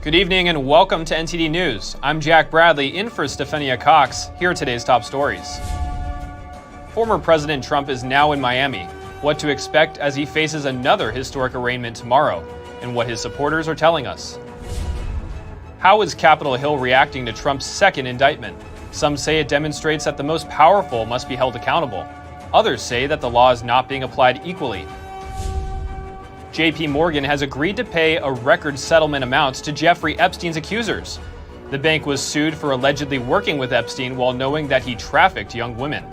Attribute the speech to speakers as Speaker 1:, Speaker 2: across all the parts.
Speaker 1: Good evening and welcome to NTD News. I'm Jack Bradley in for Stephania Cox. Here are today's top stories. Former President Trump is now in Miami. What to expect as he faces another historic arraignment tomorrow, and what his supporters are telling us. How is Capitol Hill reacting to Trump's second indictment? Some say it demonstrates that the most powerful must be held accountable. Others say that the law is not being applied equally. JP Morgan has agreed to pay a record settlement amount to Jeffrey Epstein's accusers. The bank was sued for allegedly working with Epstein while knowing that he trafficked young women.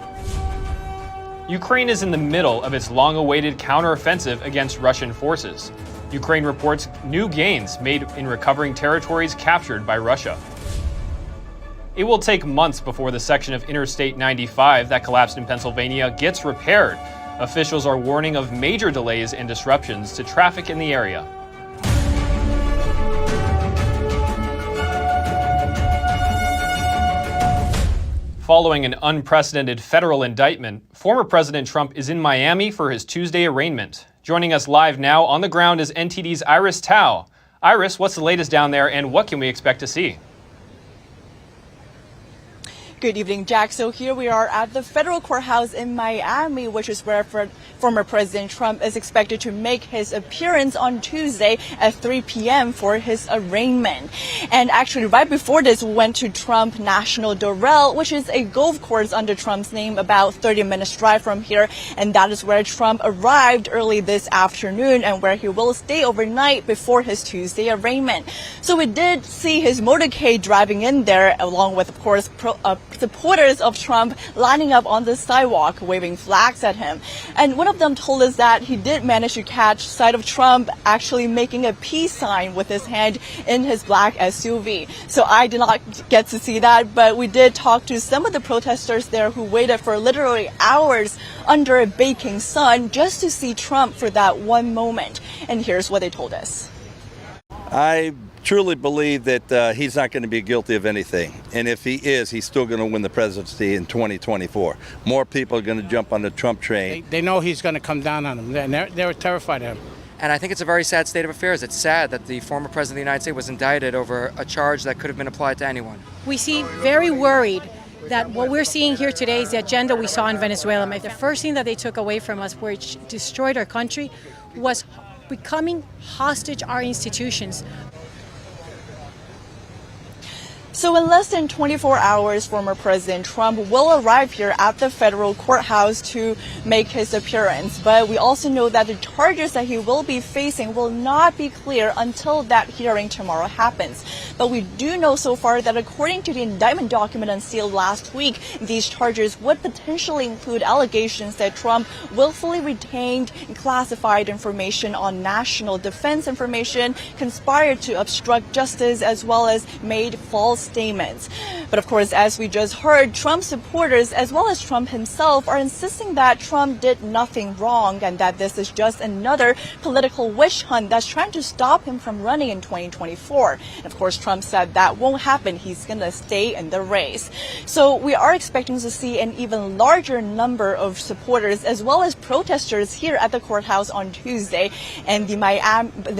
Speaker 1: Ukraine is in the middle of its long-awaited counteroffensive against Russian forces. Ukraine reports new gains made in recovering territories captured by Russia. It will take months before the section of Interstate 95 that collapsed in Pennsylvania gets repaired. Officials are warning of major delays and disruptions to traffic in the area. Following an unprecedented federal indictment, former President Trump is in Miami for his Tuesday arraignment. Joining us live now on the ground is NTD's Iris Tao. Iris, what's the latest down there and what can we expect to see?
Speaker 2: Good evening, Jack. So here we are at the federal courthouse in Miami, which is where former President Trump is expected to make his appearance on Tuesday at 3 p.m. for his arraignment. And actually, right before this, we went to Trump National Doral, which is a golf course under Trump's name, about 30 minutes drive from here. And that is where Trump arrived early this afternoon and where he will stay overnight before his Tuesday arraignment. So we did see his motorcade driving in there, along with, of course, supporters of Trump lining up on the sidewalk, waving flags at him. And one of them told us that he did manage to catch sight of Trump actually making a peace sign with his hand in his black SUV. So I did not get to see that, but we did talk to some of the protesters there who waited for literally hours under a baking sun just to see Trump for that one moment. And here's what they told us.
Speaker 3: I truly believe that he's not going to be guilty of anything. And if he is, he's still going to win the presidency in 2024. More people are going to jump on the Trump train.
Speaker 4: They know he's going to come down on them. They're terrified of him.
Speaker 5: And I think it's a very sad state of affairs. It's sad that the former president of the United States was indicted over a charge that could have been applied to anyone.
Speaker 6: We see very worried that what we're seeing here today is the agenda we saw in Venezuela. The first thing that they took away from us, which destroyed our country, was becoming hostage our institutions.
Speaker 2: So in less than 24 hours, former President Trump will arrive here at the federal courthouse to make his appearance. But we also know that the charges that he will be facing will not be clear until that hearing tomorrow happens. But we do know so far that according to the indictment document unsealed last week, these charges would potentially include allegations that Trump willfully retained classified information on national defense information, conspired to obstruct justice, as well as made false statements. But of course, as we just heard, Trump supporters as well as Trump himself are insisting that Trump did nothing wrong and that this is just another political witch hunt that's trying to stop him from running in 2024. And of course, Trump said that won't happen. He's going to stay in the race. So we are expecting to see an even larger number of supporters as well as protesters here at the courthouse on Tuesday. And the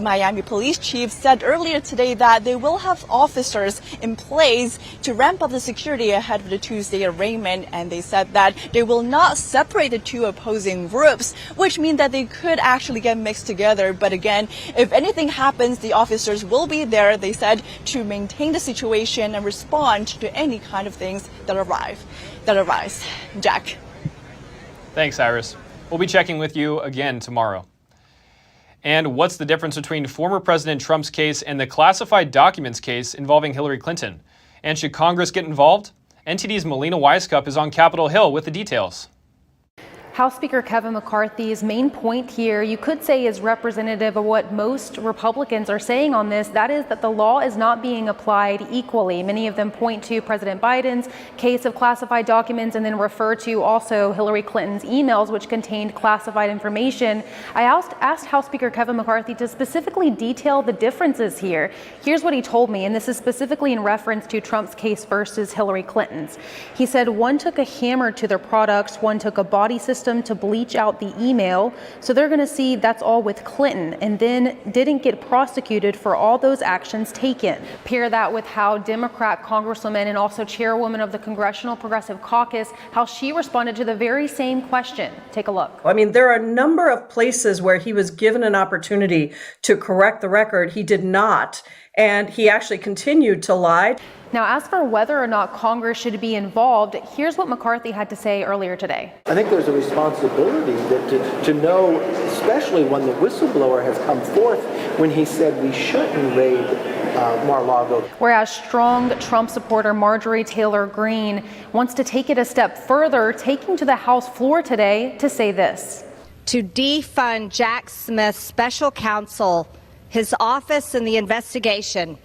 Speaker 2: Miami police chief said earlier today that they will have officers in place to ramp up the security ahead of the Tuesday arraignment, and they said that they will not separate the two opposing groups, which means that they could actually get mixed together. But again, if anything happens, the officers will be there, they said, to maintain the situation and respond to any kind of things that arise. Jack.
Speaker 1: Thanks, Iris. We'll be checking with you again tomorrow. And what's the difference between former President Trump's case and the classified documents case involving Hillary Clinton? And should Congress get involved? NTD's Melina Weiskup is on Capitol Hill with the details.
Speaker 7: House Speaker Kevin McCarthy's main point here, you could say, is representative of what most Republicans are saying on this. That is that the law is not being applied equally. Many of them point to President Biden's case of classified documents and then refer to also Hillary Clinton's emails, which contained classified information. I asked House Speaker Kevin McCarthy to specifically detail the differences here. Here's what he told me, and this is specifically in reference to Trump's case versus Hillary Clinton's. He said one took a hammer to their products, one took a body system system to bleach out the email. So they're going to see that's all with Clinton, and then didn't get prosecuted for all those actions taken. Pair that with how Democrat Congresswoman and also chairwoman of the Congressional Progressive Caucus, how she responded to the very same question. Take a look.
Speaker 8: I mean, there are a number of places where he was given an opportunity to correct the record. He did not, and he actually continued to lie.
Speaker 7: Now, as for whether or not Congress should be involved, here's what McCarthy had to say earlier today.
Speaker 9: I think there's a responsibility to know, especially when the whistleblower has come forth when he said we shouldn't raid Mar-a-Lago.
Speaker 7: Whereas strong Trump supporter Marjorie Taylor Greene wants to take it a step further, taking to the House floor today to say this.
Speaker 10: To defund Jack Smith's special counsel, his office, and the investigation.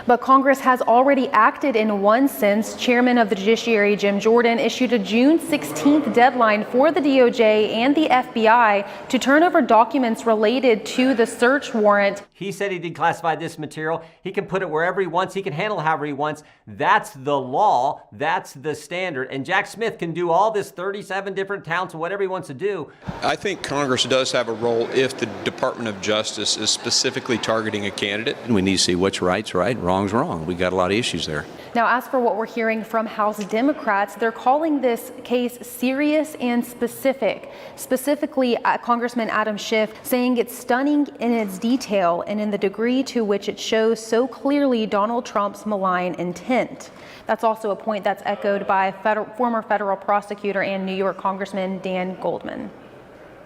Speaker 7: But Congress has already acted in one sense. Chairman of the Judiciary Jim Jordan issued a June 16th deadline for the DOJ and the FBI to turn over documents related to the search warrant.
Speaker 11: He said he declassified this material. He can put it wherever he wants. He can handle it however he wants. That's the law. That's the standard. And Jack Smith can do all this 37 different counts and whatever he wants to do.
Speaker 12: I think Congress does have a role if the Department of Justice is specifically targeting a candidate.
Speaker 13: And we need to see what's right's right, wrong's wrong. We got a lot of issues there.
Speaker 7: Now, as for what we're hearing from House Democrats, they're calling this case serious and specific. Specifically, Congressman Adam Schiff saying it's stunning in its detail and in the degree to which it shows so clearly Donald Trump's malign intent. That's also a point that's echoed by former federal prosecutor and New York Congressman Dan Goldman.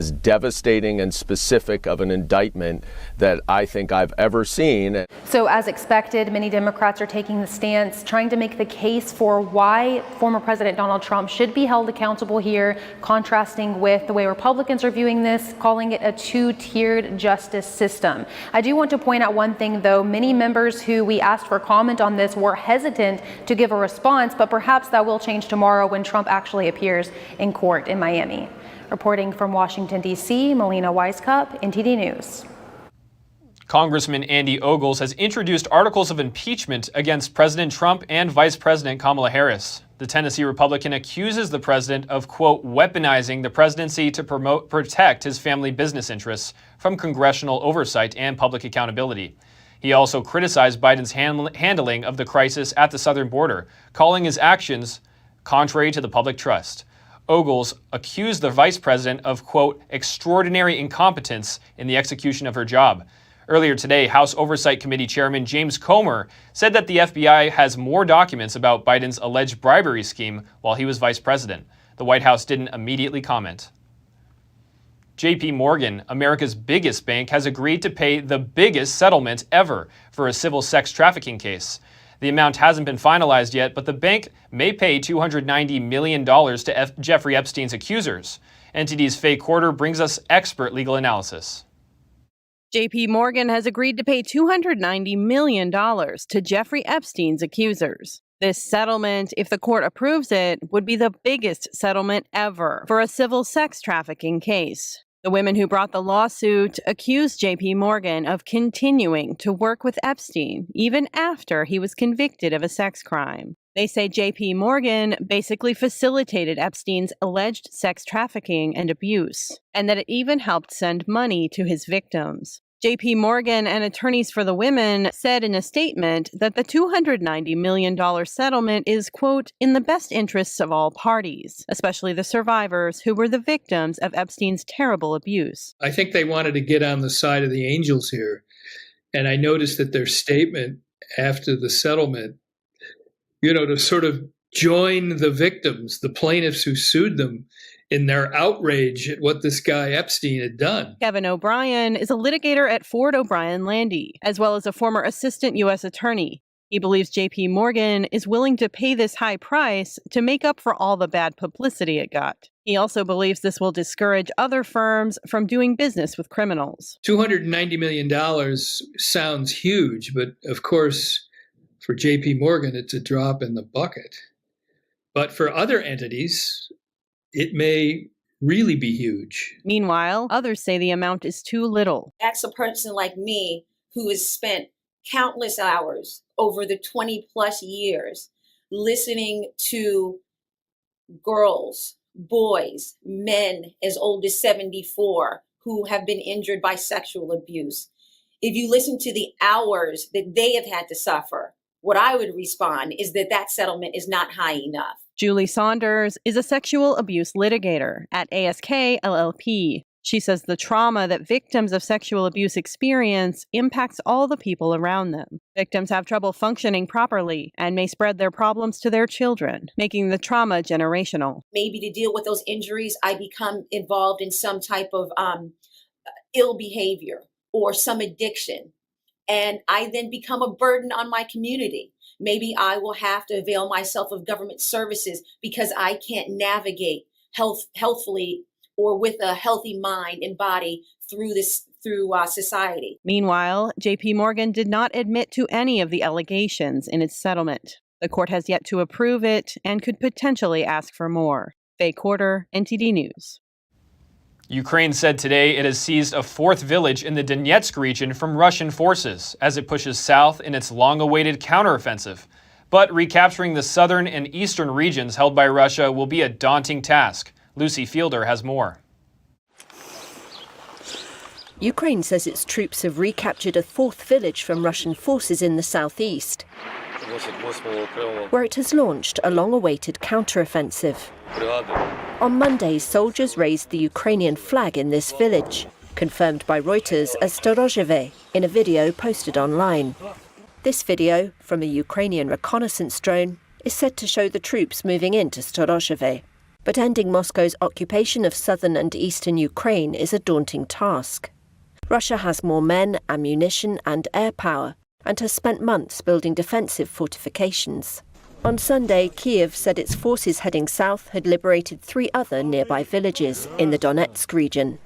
Speaker 14: As devastating and specific of an indictment that I think I've ever seen.
Speaker 7: So as expected, many Democrats are taking the stance, trying to make the case for why former President Donald Trump should be held accountable here, contrasting with the way Republicans are viewing this, calling it a two-tiered justice system. I do want to point out one thing, though. Many members who we asked for comment on this were hesitant to give a response, but perhaps that will change tomorrow when Trump actually appears in court in Miami. Reporting from Washington, D.C., Melina Weiskup, NTD News.
Speaker 1: Congressman Andy Ogles has introduced articles of impeachment against President Trump and Vice President Kamala Harris. The Tennessee Republican accuses the president of, quote, weaponizing the presidency to protect his family business interests from congressional oversight and public accountability. He also criticized Biden's handling of the crisis at the southern border, calling his actions contrary to the public trust. Ogles accused the vice president of, quote, extraordinary incompetence in the execution of her job. Earlier today, House Oversight Committee Chairman James Comer said that the FBI has more documents about Biden's alleged bribery scheme while he was vice president. The White House didn't immediately comment. JP Morgan, America's biggest bank, has agreed to pay the biggest settlement ever for a civil sex trafficking case. The amount hasn't been finalized yet, but the bank may pay $290 million to Jeffrey Epstein's accusers. NTD's Faye Quarter brings us expert legal analysis.
Speaker 15: JP Morgan has agreed to pay $290 million to Jeffrey Epstein's accusers. This settlement, if the court approves it, would be the biggest settlement ever for a civil sex trafficking case. The women who brought the lawsuit accused JP Morgan of continuing to work with Epstein even after he was convicted of a sex crime. They say JP Morgan basically facilitated Epstein's alleged sex trafficking and abuse, and that it even helped send money to his victims. JP Morgan and attorneys for the women said in a statement that the $290 million settlement is, quote, in the best interests of all parties, especially the survivors who were the victims of Epstein's terrible abuse.
Speaker 16: I think they wanted to get on the side of the angels here. And I noticed that their statement after the settlement, to sort of join the victims, the plaintiffs who sued them, in their outrage at what this guy Epstein had done.
Speaker 15: Kevin O'Brien is a litigator at Ford O'Brien Landy, as well as a former assistant U.S. attorney. He believes JP Morgan is willing to pay this high price to make up for all the bad publicity it got. He also believes this will discourage other firms from doing business with criminals.
Speaker 16: $290 million sounds huge, but of course, for JP Morgan, it's a drop in the bucket. But for other entities, it may really be huge.
Speaker 15: Meanwhile, others say the amount is too little.
Speaker 17: Ask a person like me who has spent countless hours over the 20 plus years listening to girls boys, men as old as 74 who have been injured by sexual abuse. If you listen to the hours that they have had to suffer, what I would respond is that that settlement is not high enough.
Speaker 15: Julie Saunders is a sexual abuse litigator at ASK LLP. She says the trauma that victims of sexual abuse experience impacts all the people around them. Victims have trouble functioning properly and may spread their problems to their children, making the trauma generational.
Speaker 17: Maybe to deal with those injuries, I become involved in some type of ill behavior or some addiction, and I then become a burden on my community. Maybe I will have to avail myself of government services because I can't navigate healthfully or with a healthy mind and body through society.
Speaker 15: Meanwhile, JP Morgan did not admit to any of the allegations in its settlement. The court has yet to approve it and could potentially ask for more. Faye Quarter, NTD News.
Speaker 1: Ukraine said today it has seized a fourth village in the Donetsk region from Russian forces as it pushes south in its long-awaited counteroffensive. But recapturing the southern and eastern regions held by Russia will be a daunting task. Lucy Fielder has more.
Speaker 18: Ukraine says its troops have recaptured a fourth village from Russian forces in the southeast, where it has launched a long-awaited counteroffensive. On Monday, soldiers raised the Ukrainian flag in this village, confirmed by Reuters as Storozheve in a video posted online. This video, from a Ukrainian reconnaissance drone, is said to show the troops moving into Storozheve. But ending Moscow's occupation of southern and eastern Ukraine is a daunting task. Russia has more men, ammunition and air power, and has spent months building defensive fortifications. On Sunday, Kyiv said its forces heading south had liberated 3 other nearby villages in the Donetsk region.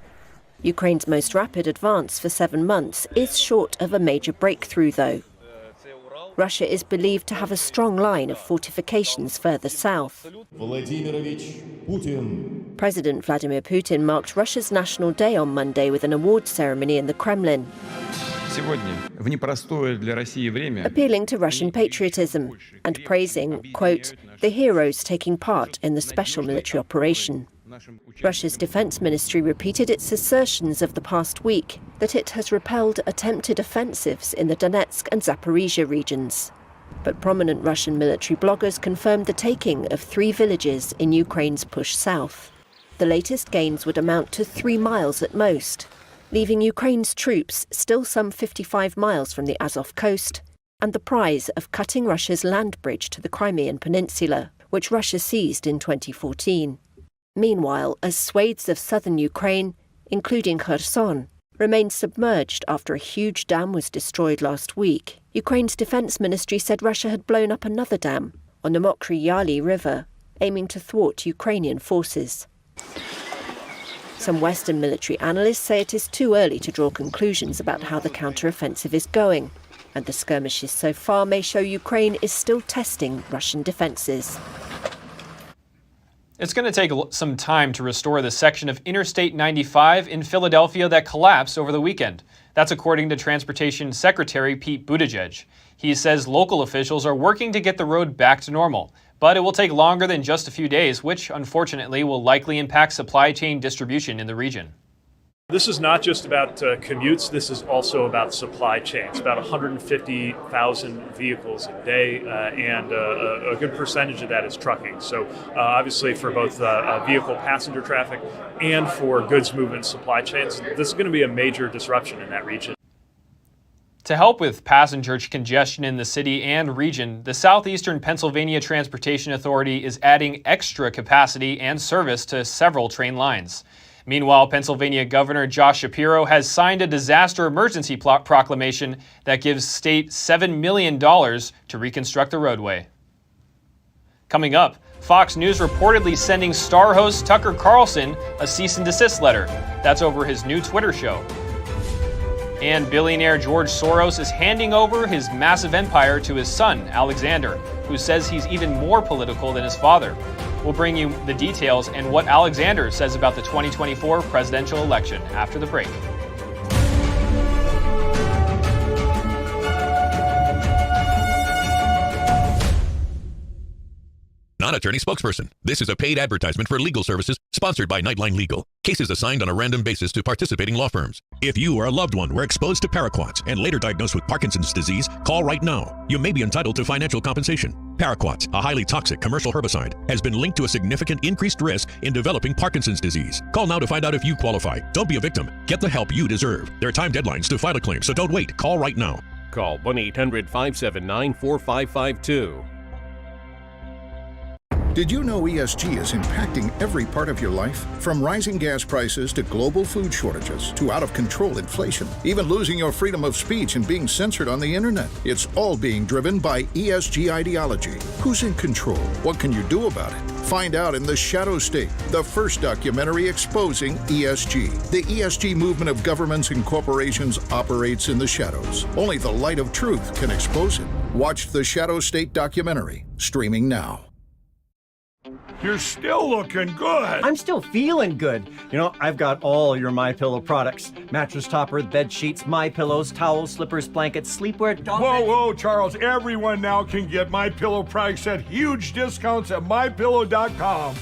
Speaker 18: Ukraine's most rapid advance for 7 months is short of a major breakthrough, though. Russia is believed to have a strong line of fortifications further south. President Vladimir Putin marked Russia's National Day on Monday with an awards ceremony in the Kremlin, appealing to Russian patriotism and praising, quote, the heroes taking part in the special military operation. Russia's defense ministry repeated its assertions of the past week that it has repelled attempted offensives in the Donetsk and Zaporizhia regions. But prominent Russian military bloggers confirmed the taking of 3 villages in Ukraine's push south. The latest gains would amount to 3 miles at most, leaving Ukraine's troops still some 55 miles from the Azov coast and the prize of cutting Russia's land bridge to the Crimean Peninsula, which Russia seized in 2014. Meanwhile, as swathes of southern Ukraine, including Kherson, remain submerged after a huge dam was destroyed last week, Ukraine's defense ministry said Russia had blown up another dam on the Mokry-Yaly River, aiming to thwart Ukrainian forces. Some Western military analysts say it is too early to draw conclusions about how the counteroffensive is going, and the skirmishes so far may show Ukraine is still testing Russian defenses.
Speaker 1: It's going to take some time to restore the section of Interstate 95 in Philadelphia that collapsed over the weekend. That's according to Transportation Secretary Pete Buttigieg. He says local officials are working to get the road back to normal, but it will take longer than just a few days, which unfortunately will likely impact supply chain distribution in the region.
Speaker 19: This is not just about commutes, this is also about supply chain. It's about 150,000 vehicles a day, and a good percentage of that is trucking. So obviously for both vehicle passenger traffic and for goods movement supply chains, this is going to be a major disruption in that region.
Speaker 1: To help with passenger congestion in the city and region, the Southeastern Pennsylvania Transportation Authority is adding extra capacity and service to several train lines. Meanwhile, Pennsylvania Governor Josh Shapiro has signed a disaster emergency proclamation that gives state $7 million to reconstruct the roadway. Coming up, Fox News reportedly sending star host Tucker Carlson a cease and desist letter. That's over his new Twitter show. And billionaire George Soros is handing over his massive empire to his son, Alexander, who says he's even more political than his father. We'll bring you the details and what Alexander says about the 2024 presidential election after the break.
Speaker 20: Not a attorney spokesperson. This is a paid advertisement for legal services sponsored by Nightline Legal. Cases assigned on a random basis to participating law firms. If you or a loved one were exposed to paraquats and later diagnosed with Parkinson's disease, call right now. You may be entitled to financial compensation. Paraquats, a highly toxic commercial herbicide, has been linked to a significant increased risk in developing Parkinson's disease. Call now to find out if you qualify. Don't be a victim. Get the help you deserve. There are time deadlines to file a claim, so don't wait. Call right now.
Speaker 21: Call 1-800-579-4552.
Speaker 22: Did you know ESG is impacting every part of your life? From rising gas prices to global food shortages to out-of-control inflation, even losing your freedom of speech and being censored on the internet. It's all being driven by ESG ideology. Who's in control? What can you do about it? Find out in The Shadow State, the first documentary exposing ESG. The ESG movement of governments and corporations operates in the shadows. Only the light of truth can expose it. Watch The Shadow State documentary, streaming now.
Speaker 23: You're still looking good.
Speaker 24: I'm still feeling good. You know, I've got all your MyPillow products. Mattress topper, bed sheets, MyPillows, towels, slippers, blankets, sleepwear, dog bed.
Speaker 23: Whoa, Charles. Everyone now can get MyPillow products at huge discounts at MyPillow.com.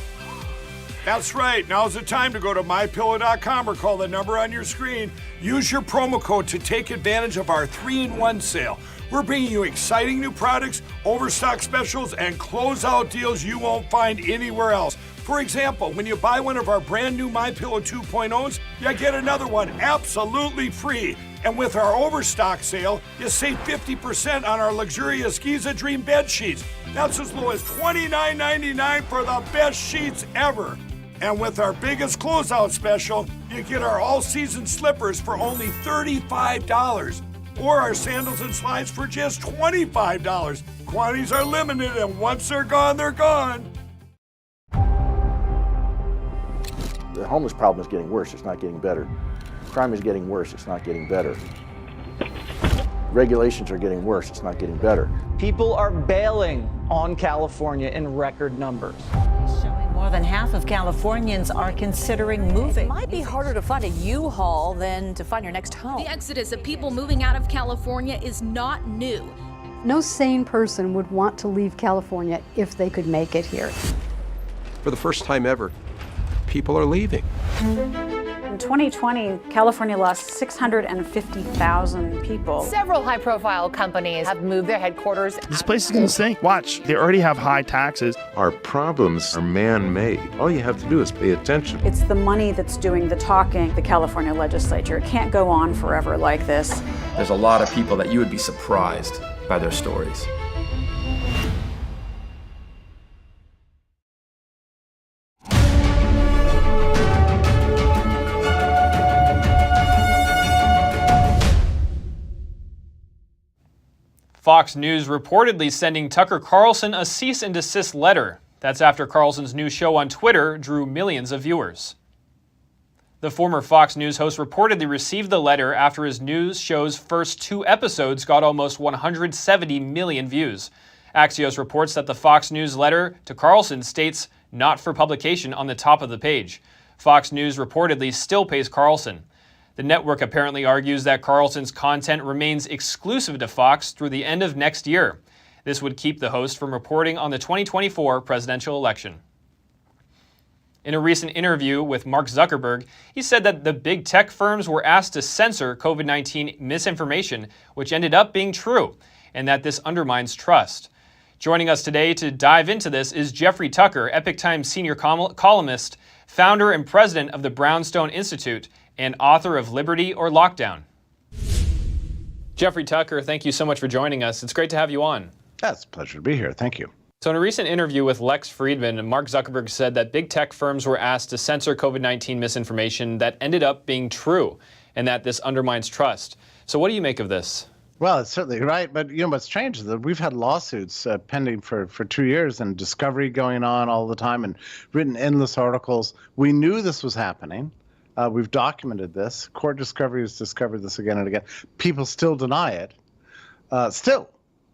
Speaker 23: That's right. Now's the time to go to MyPillow.com or call the number on your screen. Use your promo code to take advantage of our 3-in-1 sale. We're bringing you exciting new products, overstock specials, and closeout deals you won't find anywhere else. For example, when you buy one of our brand new MyPillow 2.0s, you get another one absolutely free. And with our overstock sale, you save 50% on our luxurious Giza Dream bed sheets. That's as low as $29.99 for the best sheets ever. And with our biggest closeout special, you get our all-season slippers for only $35. Or our sandals and slides for just $25. Quantities are limited, and once they're gone, they're gone.
Speaker 25: The homeless problem is getting worse, it's not getting better. Crime is getting worse, it's not getting better. Regulations are getting worse, it's not getting better.
Speaker 26: People are bailing on California in record numbers.
Speaker 27: More than half of Californians are considering moving.
Speaker 28: It might be harder to find a U-Haul than to find your next home.
Speaker 29: The exodus of people moving out of California is not new.
Speaker 30: No sane person would want to leave California if they could make it here.
Speaker 13: For the first time ever, people are leaving.
Speaker 30: In 2020, California lost 650,000 people.
Speaker 31: Several high-profile companies have moved their headquarters.
Speaker 32: This place is going to stink. Watch, they already have high taxes.
Speaker 33: Our problems are man-made. All you have to do is pay attention.
Speaker 30: It's the money that's doing the talking, the California legislature. It can't go on forever like this.
Speaker 34: There's a lot of people that you would be surprised by their stories.
Speaker 1: Fox News reportedly sending Tucker Carlson a cease and desist letter. That's after Carlson's new show on Twitter drew millions of viewers. The former Fox News host reportedly received the letter after his news show's first 2 episodes got almost 170 million views. Axios reports that the Fox News letter to Carlson states "not for publication" on the top of the page. Fox News reportedly still pays Carlson. The network apparently argues that Carlson's content remains exclusive to Fox through the end of next year. This would keep the host from reporting on the 2024 presidential election. In a recent interview with Mark Zuckerberg, he said that the big tech firms were asked to censor COVID-19 misinformation, which ended up being true, and that this undermines trust. Joining us today to dive into this is Jeffrey Tucker, Epoch Times senior columnist, founder and president of the Brownstone Institute, and author of Liberty or Lockdown. Jeffrey Tucker, thank you so much for joining us. It's great to have you on.
Speaker 32: It's a pleasure to be here. Thank you.
Speaker 1: So in a recent interview with Lex Friedman, Mark Zuckerberg said that big tech firms were asked to censor COVID-19 misinformation that ended up being true, and that this undermines trust. So what do you make of this?
Speaker 32: Well, it's certainly right. But, you know, what's strange is that we've had lawsuits pending for 2 years and discovery going on all the time and written endless articles. We knew this was happening. We've documented this. Court discovery has discovered this again and again. People still deny it.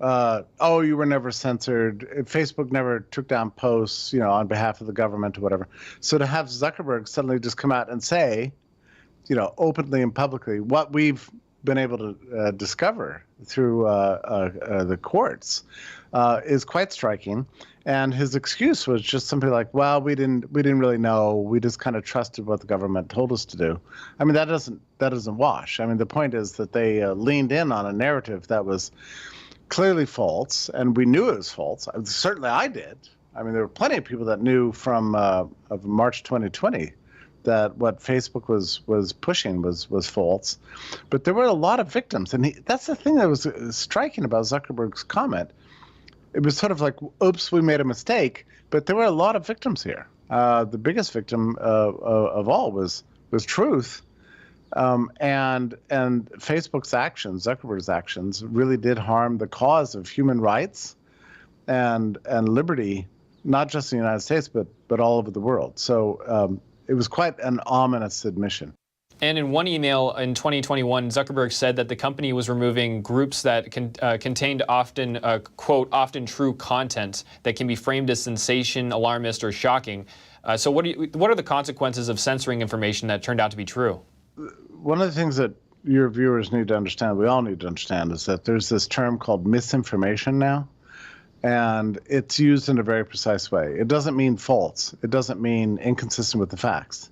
Speaker 32: Oh, you were never censored. Facebook never took down posts, you know, on behalf of the government or whatever. So to have Zuckerberg suddenly just come out and say, you know, openly and publicly what we've been able to discover through the courts is quite striking. And his excuse was just simply like, well, we didn't really know. We just kind of trusted what the government told us to do. I mean, that doesn't wash. I mean, the point is that they leaned in on a narrative that was clearly false, and we knew it was false. Certainly I did. I mean, there were plenty of people that knew from of March 2020 that what Facebook was pushing was false. But there were a lot of victims. And that's the thing that was striking about Zuckerberg's comment. It was sort of like, oops, we made a mistake. But there were a lot of victims here. The biggest victim of all was Truth. And Facebook's actions, Zuckerberg's actions, really did harm the cause of human rights and liberty, not just in the United States, but all over the world. So it was quite an ominous admission.
Speaker 1: And in one email in 2021, Zuckerberg said that the company was removing groups that contained often, quote, often true content that can be framed as sensation, alarmist, or shocking. So what are the consequences of censoring information that turned out to be true?
Speaker 32: One of the things that your viewers need to understand, we all need to understand, is that there's this term called misinformation now. And it's used in a very precise way. It doesn't mean false. It doesn't mean inconsistent with the facts.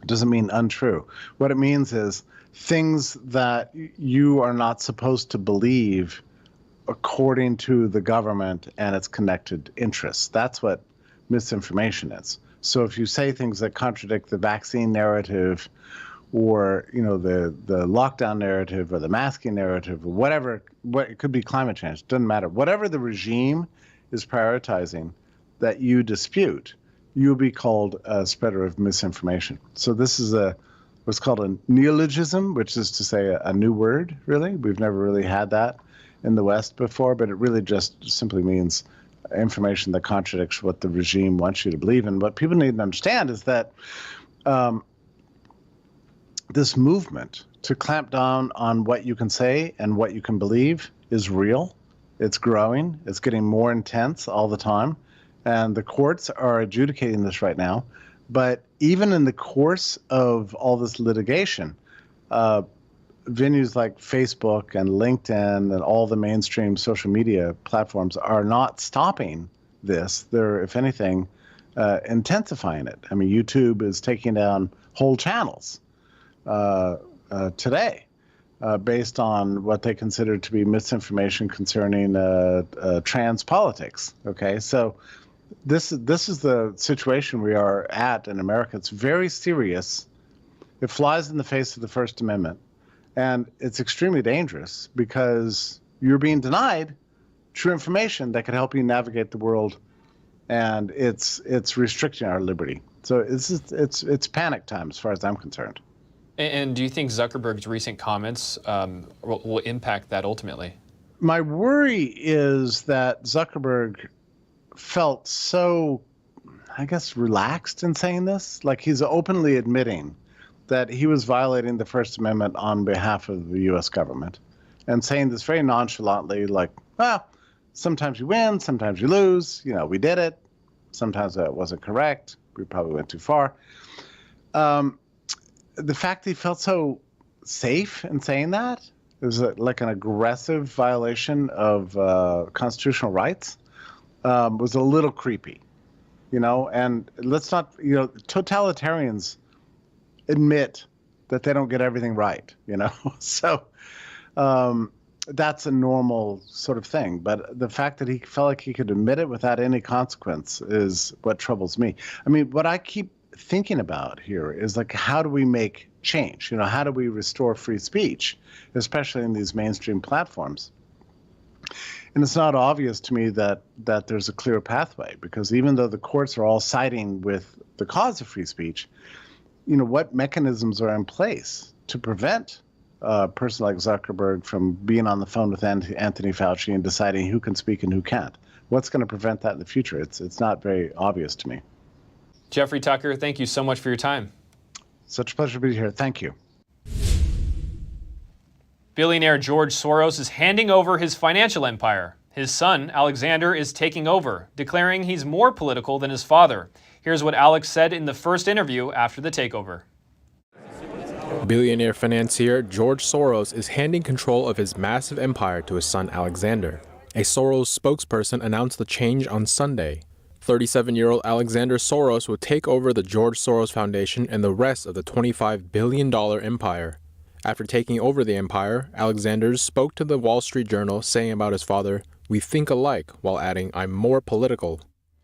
Speaker 32: It doesn't mean untrue. What it means is things that you are not supposed to believe according to the government and its connected interests. That's what misinformation is. So if you say things that contradict the vaccine narrative, or the lockdown narrative, or the masking narrative, or whatever, it could be climate change, doesn't matter. Whatever the regime is prioritizing that you dispute, you'll be called a spreader of misinformation. So this is what's called a neologism, which is to say a new word, really. We've never really had that in the West before, but it really just simply means information that contradicts what the regime wants you to believe. And what people need to understand is that this movement to clamp down on what you can say and what you can believe is real. It's growing. It's getting more intense all the time. And the courts are adjudicating this right now. But even in the course of all this litigation, venues like Facebook and LinkedIn and all the mainstream social media platforms are not stopping this. They're, if anything, intensifying it. I mean, YouTube is taking down whole channels today based on what they consider to be misinformation concerning trans politics. Okay, so this is the situation we are at in America. It's very serious. It flies in the face of the First Amendment, and it's extremely dangerous because you're being denied true information that could help you navigate the world, and it's restricting our liberty. So it's panic time as far as I'm concerned.
Speaker 1: And do you think Zuckerberg's recent comments will impact that ultimately?
Speaker 32: My worry is that Zuckerberg felt so, I guess, relaxed in saying this. Like he's openly admitting that he was violating the First Amendment on behalf of the U.S. government and saying this very nonchalantly, like, well, sometimes you win, sometimes you lose. We did it. Sometimes that wasn't correct. We probably went too far. The fact that he felt so safe in saying that, it was like an aggressive violation of constitutional rights, was a little creepy, and let's not, totalitarians admit that they don't get everything right, so that's a normal sort of thing. But the fact that he felt like he could admit it without any consequence is what troubles me. I mean, what I keep thinking about here is like, how do we make change? How do we restore free speech, especially in these mainstream platforms? And it's not obvious to me that there's a clear pathway, because even though the courts are all siding with the cause of free speech, what mechanisms are in place to prevent a person like Zuckerberg from being on the phone with Anthony Fauci and deciding who can speak and who can't? What's going to prevent that in the future? It's not very obvious to me.
Speaker 1: Jeffrey Tucker, thank you so much for your time.
Speaker 32: Such a pleasure to be here. Thank you.
Speaker 1: Billionaire George Soros is handing over his financial empire. His son, Alexander, is taking over, declaring he's more political than his father. Here's what Alex said in the first interview after the takeover.
Speaker 2: Billionaire financier George Soros is handing control of his massive empire to his son Alexander. A Soros spokesperson announced the change on Sunday. 37-year-old Alexander Soros will take over the George Soros Foundation and the rest of the $25 billion empire. After taking over the empire, Alexander spoke to the Wall Street Journal saying about his father, "We think alike," while adding, "I'm more political."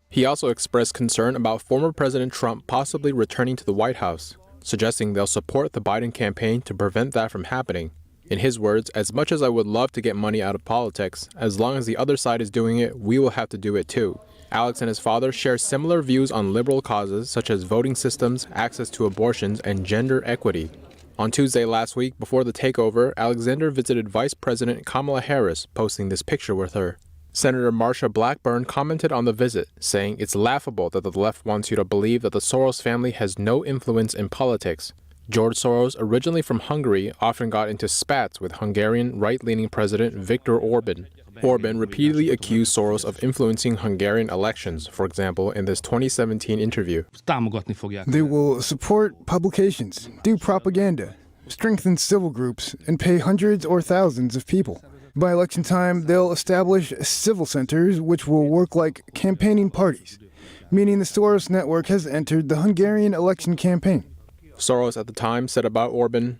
Speaker 2: He also expressed concern about former President Trump possibly returning to the White House, suggesting they'll support the Biden campaign to prevent that from happening. In his words, "As much as I would love to get money out of politics, as long as the other side is doing it, we will have to do it too." Alex and his father share similar views on liberal causes such as voting systems, access to abortions, and gender equity. On Tuesday last week, before the takeover, Alexander visited Vice President Kamala Harris, posting this picture with her. Senator Marsha Blackburn commented on the visit, saying it's laughable that the left wants you to believe that the Soros family has no influence in politics. George Soros, originally from Hungary, often got into spats with Hungarian right-leaning President Viktor Orban. Orban repeatedly accused Soros of influencing Hungarian elections, for example, in this 2017 interview.
Speaker 3: They will support publications, do propaganda, strengthen civil groups, and pay hundreds or thousands of people. By election time, they'll establish civil centers which will work like campaigning parties, meaning the Soros network has entered the Hungarian election campaign.
Speaker 2: Soros at the time said about Orban,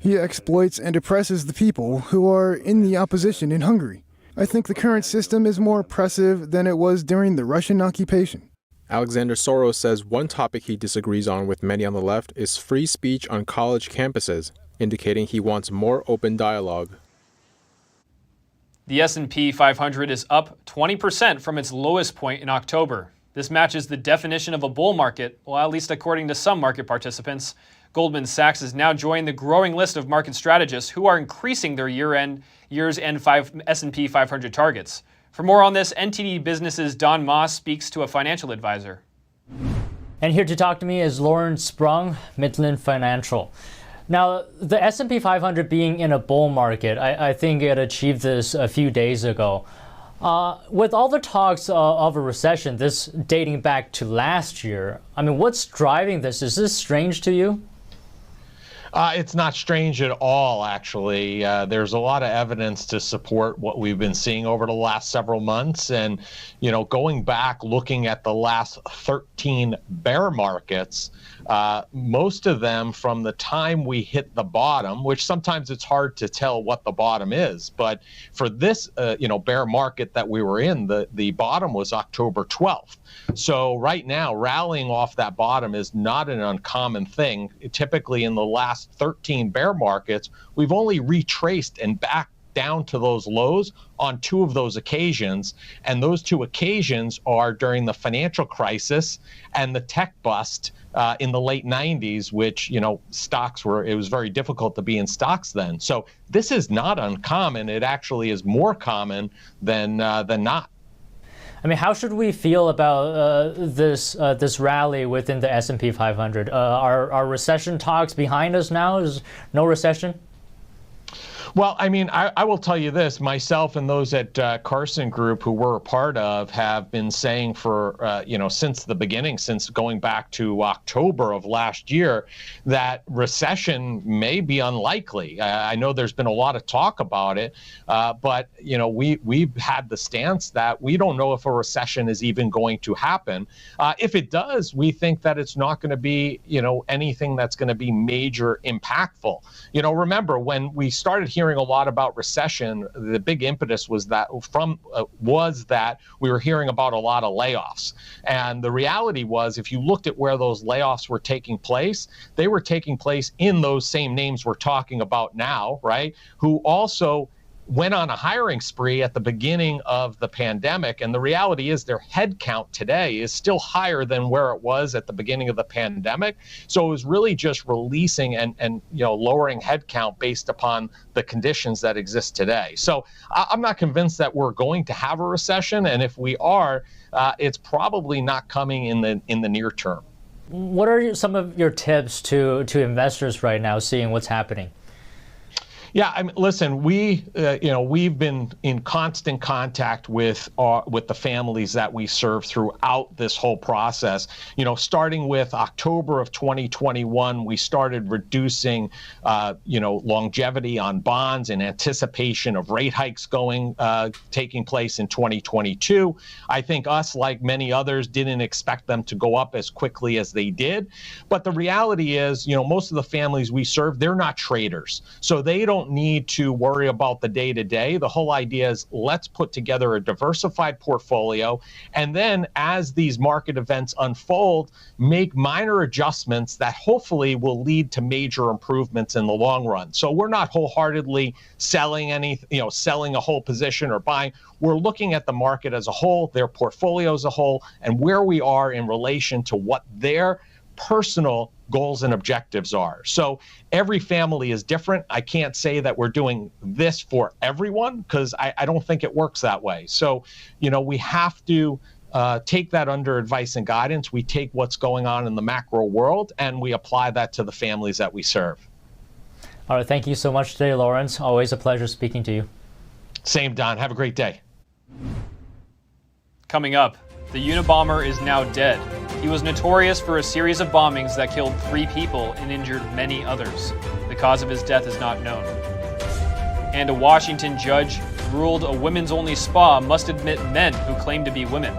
Speaker 3: "He exploits and oppresses the people who are in the opposition in Hungary. I think the current system is more oppressive than it was during the Russian occupation."
Speaker 2: Alexander Soros says one topic he disagrees on with many on the left is free speech on college campuses, indicating he wants more open dialogue.
Speaker 1: The S&P 500 is up 20% from its lowest point in October. This matches the definition of a bull market, well, at least according to some market participants. Goldman Sachs has now joined the growing list of market strategists who are increasing their year's end S&P 500 targets. For more on this, NTD Business's Don Moss speaks to a financial advisor.
Speaker 4: And here to talk to me is Lauren Sprung, Midland Financial. Now, the S&P 500 being in a bull market, I think it achieved this a few days ago. With all the talks of a recession, this dating back to last year, I mean, what's driving this? Is this strange to you?
Speaker 5: It's not strange at all, actually. There's a lot of evidence to support what we've been seeing over the last several months. And, you know, going back, looking at the last 13 bear markets, most of them from the time we hit the bottom, which sometimes it's hard to tell what the bottom is. But for this, bear market that we were in, the bottom was October 12th. So right now, rallying off that bottom is not an uncommon thing. Typically in the last 13 bear markets, we've only retraced and backed down to those lows on 2 of those occasions. And those 2 occasions are during the financial crisis and the tech bust in the late 90s, which, it was very difficult to be in stocks then. So this is not uncommon. It actually is more common than not.
Speaker 4: I mean, how should we feel about this rally within the S&P 500? Are recession talks behind us now? Is no recession?
Speaker 5: Well, I mean, I will tell you this, myself and those at Carson Group who we're a part of have been saying for, since the beginning, since going back to October of last year, that recession may be unlikely. I know there's been a lot of talk about it, but, we've had the stance that we don't know if a recession is even going to happen. If it does, we think that it's not going to be, anything that's going to be major impactful. Remember, when we started hearing a lot about recession, the big impetus was that we were hearing about a lot of layoffs. And the reality was, if you looked at where those layoffs were taking place, they were taking place in those same names we're talking about now, right? Who also went on a hiring spree at the beginning of the pandemic. And the reality is their head count today is still higher than where it was at the beginning of the pandemic. So it was really just releasing and lowering head count based upon the conditions that exist today. So I'm not convinced that we're going to have a recession. And if we are, it's probably not coming in the near term.
Speaker 4: What are some of your tips to investors right now, seeing what's happening?
Speaker 5: Yeah, I mean, listen, we've been in constant contact with the families that we serve throughout this whole process. Starting with October of 2021, we started reducing, longevity on bonds in anticipation of rate hikes taking place in 2022. I think us, like many others, didn't expect them to go up as quickly as they did. But the reality is, most of the families we serve, they're not traders, so they don't need to worry about the day-to-day. The whole idea is let's put together a diversified portfolio, and then as these market events unfold, make minor adjustments that hopefully will lead to major improvements in the long run. So we're not wholeheartedly selling a whole position or buying. We're looking at the market as a whole, their portfolio as a whole, and where we are in relation to what their personal goals and objectives are. So every family is different. I can't say that we're doing this for everyone because I don't think it works that way. So, we have to take that under advice and guidance. We take what's going on in the macro world and we apply that to the families that we serve.
Speaker 4: All right. Thank you so much today, Lawrence. Always a pleasure speaking to you.
Speaker 5: Same, Don. Have a great day.
Speaker 1: Coming up, the Unabomber is now dead. He was notorious for a series of bombings that killed 3 people and injured many others. The cause of his death is not known. And a Washington judge ruled a women's-only spa must admit men who claim to be women.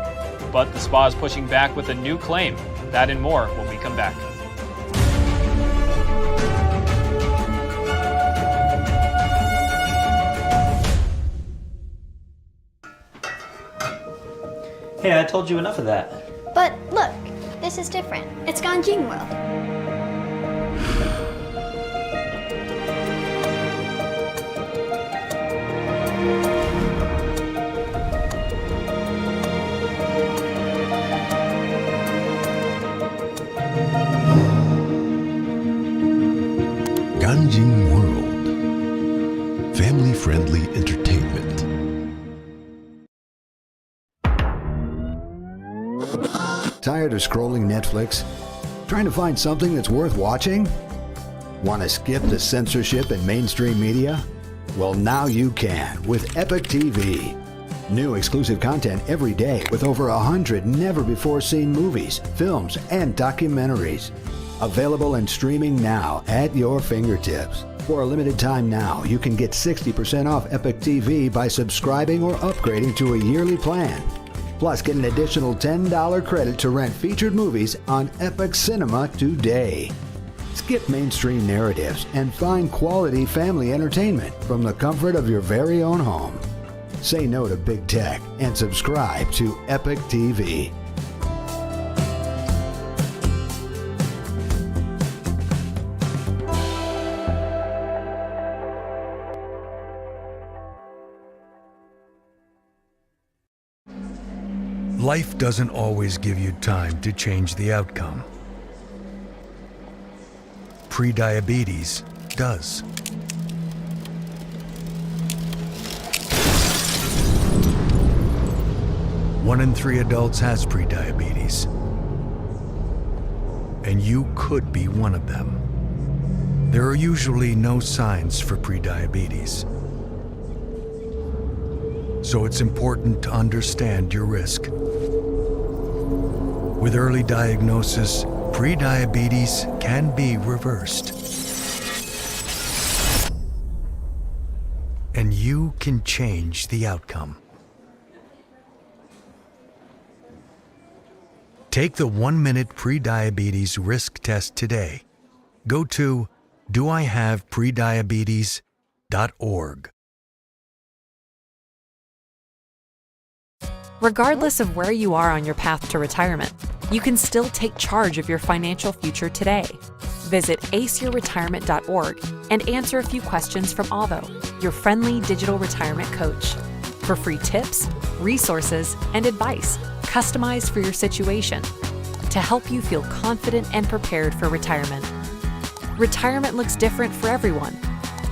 Speaker 1: But the spa is pushing back with a new claim. That and more when we come back.
Speaker 6: Hey, I told you enough of that.
Speaker 7: But look, this is different. It's Ganjin World.
Speaker 8: Ganjin World. Family-friendly entertainment.
Speaker 9: Tired of scrolling Netflix? Trying to find something that's worth watching? Want to skip the censorship in mainstream media? Well, now you can with Epic TV. New exclusive content every day with over 100 never-before-seen movies, films, and documentaries. Available and streaming now at your fingertips. For a limited time now, you can get 60% off Epic TV by subscribing or upgrading to a yearly plan. Plus, get an additional $10 credit to rent featured movies on Epic Cinema today. Skip mainstream narratives and find quality family entertainment from the comfort of your very own home. Say no to big tech and subscribe to Epic TV.
Speaker 10: Life doesn't always give you time to change the outcome. Prediabetes does. One in 3 adults has prediabetes, and you could be one of them. There are usually no signs for prediabetes, so it's important to understand your risk. With early diagnosis, prediabetes can be reversed. And you can change the outcome. Take the 1-minute prediabetes risk test today. Go to doihaveprediabetes.org.
Speaker 11: Regardless of where you are on your path to retirement, you can still take charge of your financial future today. Visit aceyourretirement.org and answer a few questions from Avo, your friendly digital retirement coach, for free tips, resources, and advice customized for your situation to help you feel confident and prepared for retirement. Retirement looks different for everyone.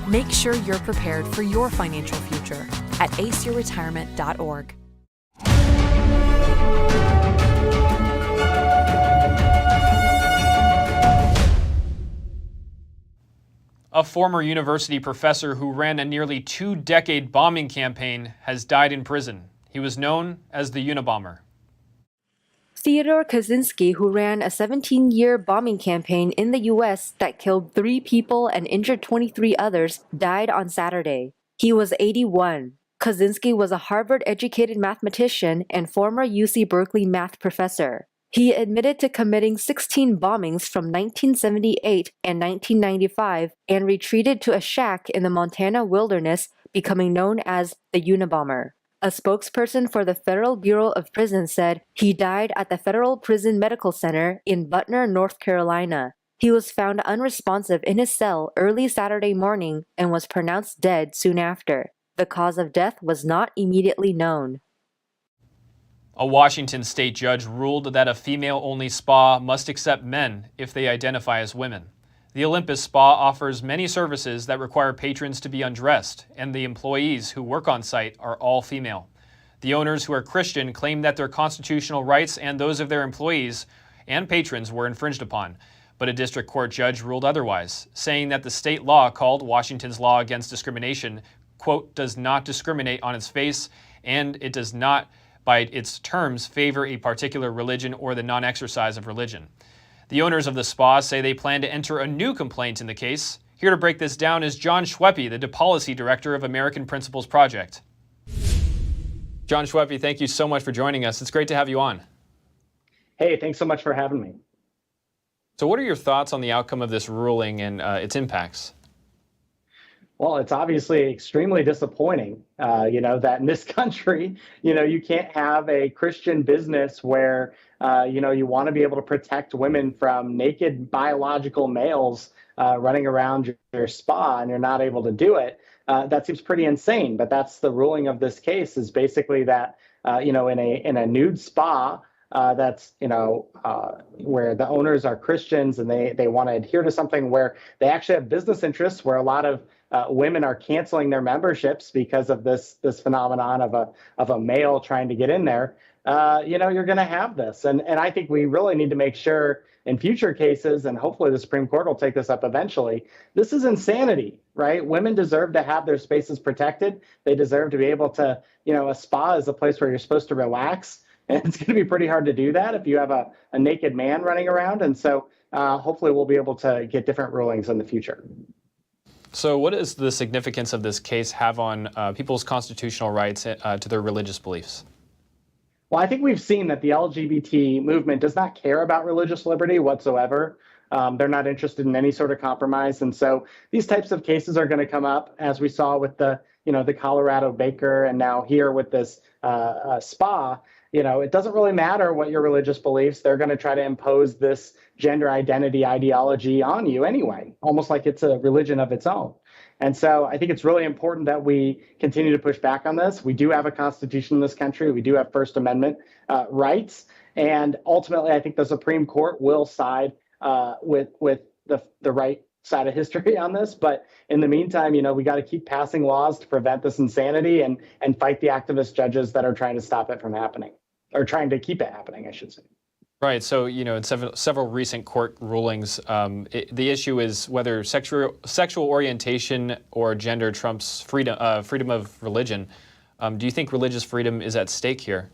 Speaker 11: Make sure you're prepared for your financial future at aceyourretirement.org.
Speaker 1: A former university professor who ran a nearly 2-decade bombing campaign has died in prison. He was known as the Unabomber.
Speaker 12: Theodore Kaczynski, who ran a 17-year bombing campaign in the U.S. that killed 3 people and injured 23 others, died on Saturday. He was 81. Kaczynski was a Harvard-educated mathematician and former UC Berkeley math professor. He admitted to committing 16 bombings from 1978 and 1995 and retreated to a shack in the Montana wilderness, becoming known as the Unabomber. A spokesperson for the Federal Bureau of Prisons said he died at the Federal Prison Medical Center in Butner, North Carolina. He was found unresponsive in his cell early Saturday morning and was pronounced dead soon after. The cause of death was not immediately known.
Speaker 1: A Washington state judge ruled that a female-only spa must accept men if they identify as women. The Olympus Spa offers many services that require patrons to be undressed, and the employees who work on site are all female. The owners, who are Christian, claim that their constitutional rights and those of their employees and patrons were infringed upon. But a district court judge ruled otherwise, saying that the state law called Washington's Law Against Discrimination, quote, does not discriminate on its face, and it does not, by its terms, favor a particular religion or the non-exercise of religion. The owners of the spa say they plan to enter a new complaint in the case. Here to break this down is John Schweppe, the policy director of American Principles Project. John Schweppe, thank you so much for joining us. It's great to have you on.
Speaker 14: Hey, thanks so much for having me.
Speaker 1: So what are your thoughts on the outcome of this ruling and its impacts?
Speaker 14: Well, it's obviously extremely disappointing, that in this country, you can't have a Christian business where, you want to be able to protect women from naked biological males running around your spa, and you're not able to do it. That seems pretty insane, but that's the ruling of this case, is basically that, in a nude spa, that's, where the owners are Christians and they want to adhere to something where they actually have business interests, where a lot of women are canceling their memberships because of this phenomenon of a male trying to get in there. You're going to have this. And I think we really need to make sure in future cases, and hopefully the Supreme Court will take this up eventually, this is insanity, right? Women deserve to have their spaces protected. They deserve to be able to, a spa is a place where you're supposed to relax. And it's going to be pretty hard to do that if you have a naked man running around. And so hopefully we'll be able to get different rulings in the future.
Speaker 1: So what does the significance of this case have on people's constitutional rights to their religious beliefs?
Speaker 14: Well, I think we've seen that the LGBT movement does not care about religious liberty whatsoever. They're not interested in any sort of compromise. And so these types of cases are going to come up, as we saw with the Colorado baker, and now here with this spa. It doesn't really matter what your religious beliefs. They're going to try to impose this gender identity ideology on you anyway, almost like it's a religion of its own. And so I think it's really important that we continue to push back on this. We do have a constitution in this country. We do have First Amendment rights. And ultimately, I think the Supreme Court will side with the right side of history on this. But in the meantime, we got to keep passing laws to prevent this insanity and fight the activist judges that are trying to stop it from happening, or trying to keep it happening, I should say.
Speaker 1: Right. So, in several recent court rulings, the issue is whether sexual orientation or gender trumps freedom of religion. Do you think religious freedom is at stake here?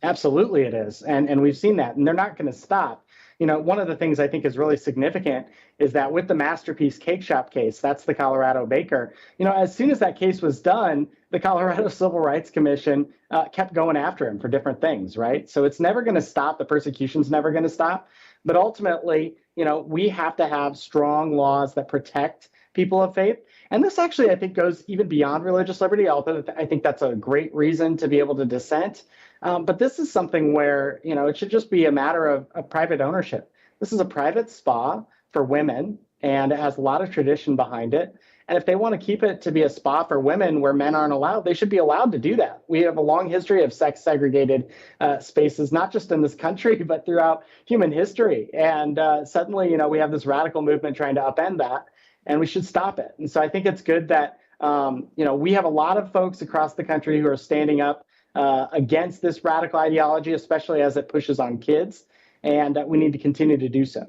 Speaker 14: Absolutely it is. And we've seen that. And they're not going to stop. One of the things I think is really significant is that with the Masterpiece Cake Shop case, that's the Colorado baker, as soon as that case was done, the Colorado Civil Rights Commission kept going after him for different things, right? So it's never going to stop. The persecution's never going to stop. But ultimately, we have to have strong laws that protect people of faith. And this actually, I think, goes even beyond religious liberty, although I think that's a great reason to be able to dissent. But this is something where, it should just be a matter of private ownership. This is a private spa for women, and it has a lot of tradition behind it. And if they want to keep it to be a spa for women where men aren't allowed, they should be allowed to do that. We have a long history of sex-segregated spaces, not just in this country, but throughout human history. And suddenly, we have this radical movement trying to upend that, and we should stop it. And so I think it's good that, we have a lot of folks across the country who are standing up against this radical ideology, especially as it pushes on kids, and we need to continue to do so.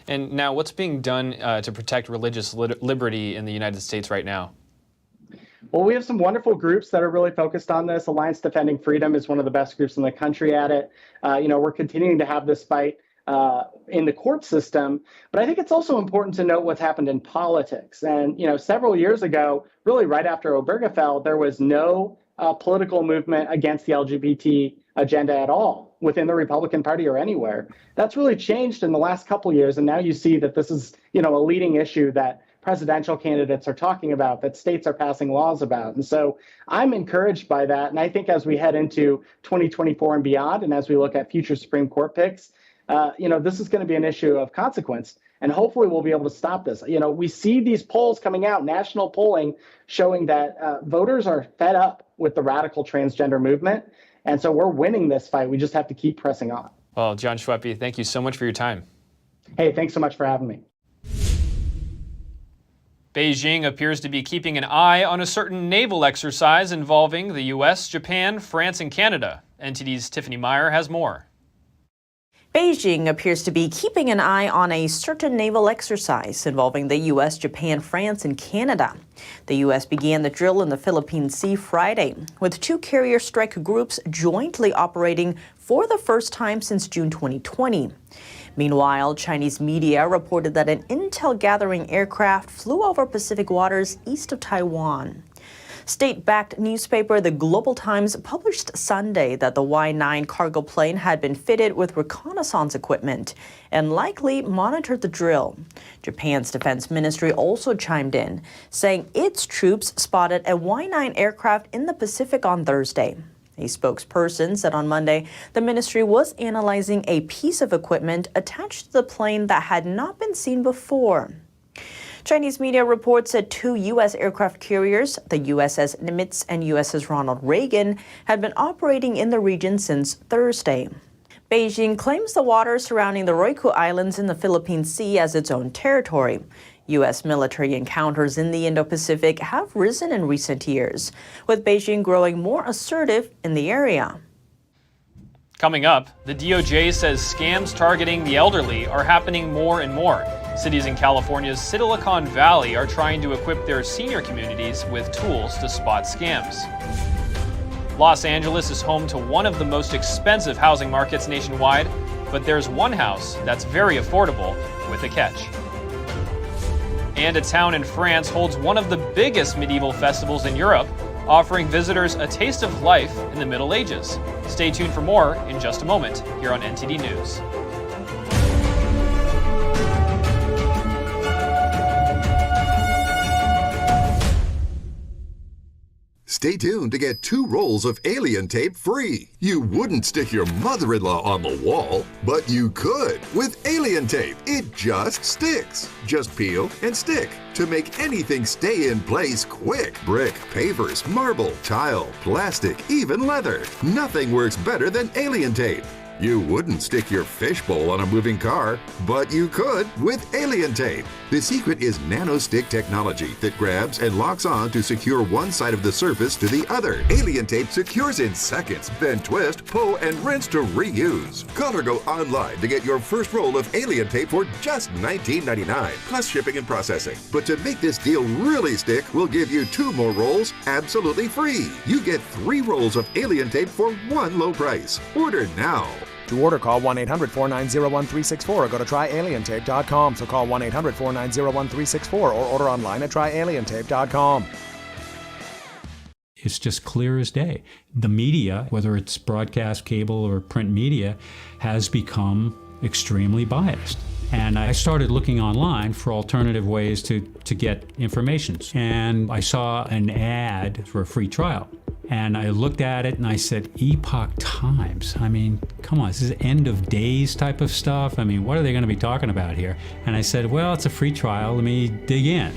Speaker 1: And now, what's being done to protect religious liberty in the United States right now?
Speaker 14: Well, we have some wonderful groups that are really focused on this. Alliance Defending Freedom is one of the best groups in the country at it. We're continuing to have this fight in the court system, but I think it's also important to note what's happened in politics. And, several years ago, really right after Obergefell, there was no political movement against the LGBT agenda at all within the Republican Party or anywhere. That's really changed in the last couple of years, and now you see that this is, a leading issue that presidential candidates are talking about, that states are passing laws about. And so I'm encouraged by that. And I think as we head into 2024 and beyond, and as we look at future Supreme Court picks, this is going to be an issue of consequence. And hopefully we'll be able to stop this. We see these polls coming out, national polling, showing that voters are fed up with the radical transgender movement. And so we're winning this fight. We just have to keep pressing on.
Speaker 1: Well, John Schweppe, thank you so much for your time.
Speaker 14: Hey, thanks so much for having me.
Speaker 1: Beijing appears to be keeping an eye on a certain naval exercise involving the U.S., Japan, France, and Canada. NTD's Tiffany Meyer has more.
Speaker 15: Beijing appears to be keeping an eye on a certain naval exercise involving the U.S., Japan, France, and Canada. The U.S. began the drill in the Philippine Sea Friday, with 2 carrier strike groups jointly operating for the first time since June 2020. Meanwhile, Chinese media reported that an intel-gathering aircraft flew over Pacific waters east of Taiwan. State-backed newspaper The Global Times published Sunday that the Y-9 cargo plane had been fitted with reconnaissance equipment and likely monitored the drill. Japan's defense ministry also chimed in, saying its troops spotted a Y-9 aircraft in the Pacific on Thursday. A spokesperson said on Monday the ministry was analyzing a piece of equipment attached to the plane that had not been seen before. Chinese media reports that 2 U.S. aircraft carriers, the USS Nimitz and USS Ronald Reagan, had been operating in the region since Thursday. Beijing claims the waters surrounding the Ryukyu Islands in the Philippine Sea as its own territory. U.S. military encounters in the Indo-Pacific have risen in recent years, with Beijing growing more assertive in the area.
Speaker 1: Coming up, the DOJ says scams targeting the elderly are happening more and more. Cities in California's Silicon Valley are trying to equip their senior communities with tools to spot scams. Los Angeles is home to one of the most expensive housing markets nationwide, but there's one house that's very affordable with a catch. And a town in France holds one of the biggest medieval festivals in Europe, offering visitors a taste of life in the Middle Ages. Stay tuned for more in just a moment here on NTD News.
Speaker 16: Stay tuned to get 2 rolls of alien tape free. You wouldn't stick your mother-in-law on the wall, but you could with alien tape. It just sticks. Just peel and stick to make anything stay in place quick. Brick, pavers, marble, tile, plastic, even leather. Nothing works better than alien tape. You wouldn't stick your fishbowl on a moving car, but you could with alien tape. The secret is nano-stick technology that grabs and locks on to secure one side of the surface to the other. Alien tape secures in seconds, then twist, pull, and rinse to reuse. Call or go online to get your first roll of alien tape for just $19.99, plus shipping and processing. But to make this deal really stick, we'll give you 2 more rolls absolutely free. You get 3 rolls of alien tape for one low price. Order now.
Speaker 17: To order, call 1-800-490-1364 or go to tryalientape.com. So call 1-800-490-1364 or order online at tryalientape.com.
Speaker 18: It's just clear as day. The media, whether it's broadcast, cable, or print media, has become extremely biased. And I started looking online for alternative ways to get information. And I saw an ad for a free trial. And I looked at it and I said, Epoch Times. I mean, come on, this is end of days type of stuff. I mean, what are they going to be talking about here? And I said, well, it's a free trial. Let me dig in.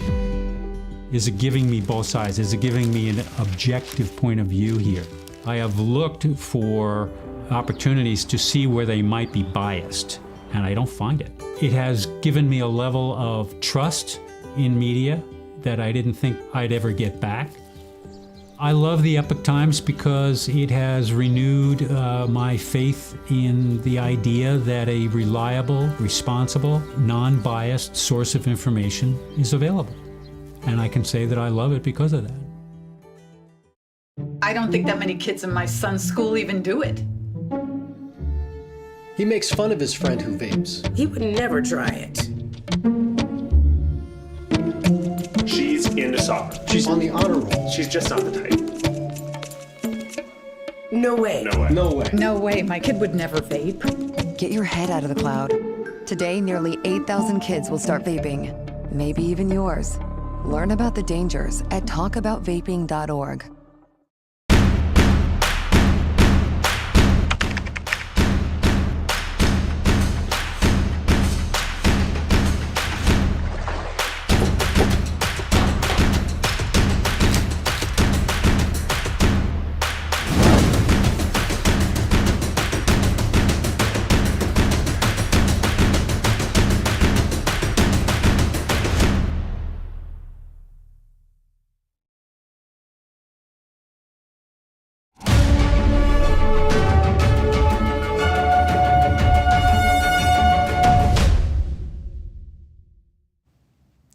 Speaker 18: Is it giving me both sides? Is it giving me an objective point of view here? I have looked for opportunities to see where they might be biased, and I don't find it. It has given me a level of trust in media that I didn't think I'd ever get back. I love the Epoch Times because it has renewed my faith in the idea that a reliable, responsible, non-biased source of information is available. And I can say that I love it because of that.
Speaker 13: I don't think that many kids in my son's school even do it.
Speaker 19: He makes fun of his friend who vapes.
Speaker 20: He would never try it.
Speaker 21: She's into soccer.
Speaker 19: She's on the honor roll.
Speaker 21: She's just not the type.
Speaker 20: No way.
Speaker 21: No way.
Speaker 19: No way.
Speaker 13: No way, my kid would never vape.
Speaker 22: Get your head out of the cloud. Today, nearly 8,000 kids will start vaping. Maybe even yours. Learn about the dangers at talkaboutvaping.org.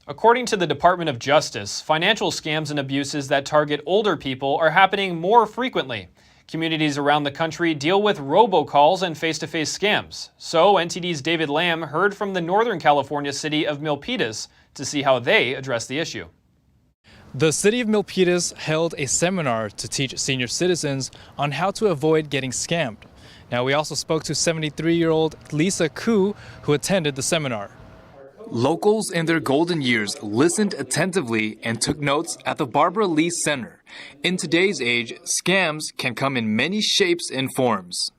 Speaker 1: According to the Department of Justice, financial scams and abuses that target older people are happening more frequently. Communities around the country deal with robocalls and face-to-face scams. So NTD's David Lamb heard from the Northern California city of Milpitas to see how they address the issue.
Speaker 23: The city of Milpitas held a seminar to teach senior citizens on how to avoid getting scammed. Now, we also spoke to 73-year-old Lisa Koo, who attended the seminar.
Speaker 24: Locals in their golden years listened attentively and took notes at the Barbara Lee Center. In today's age, scams can come in many shapes and forms.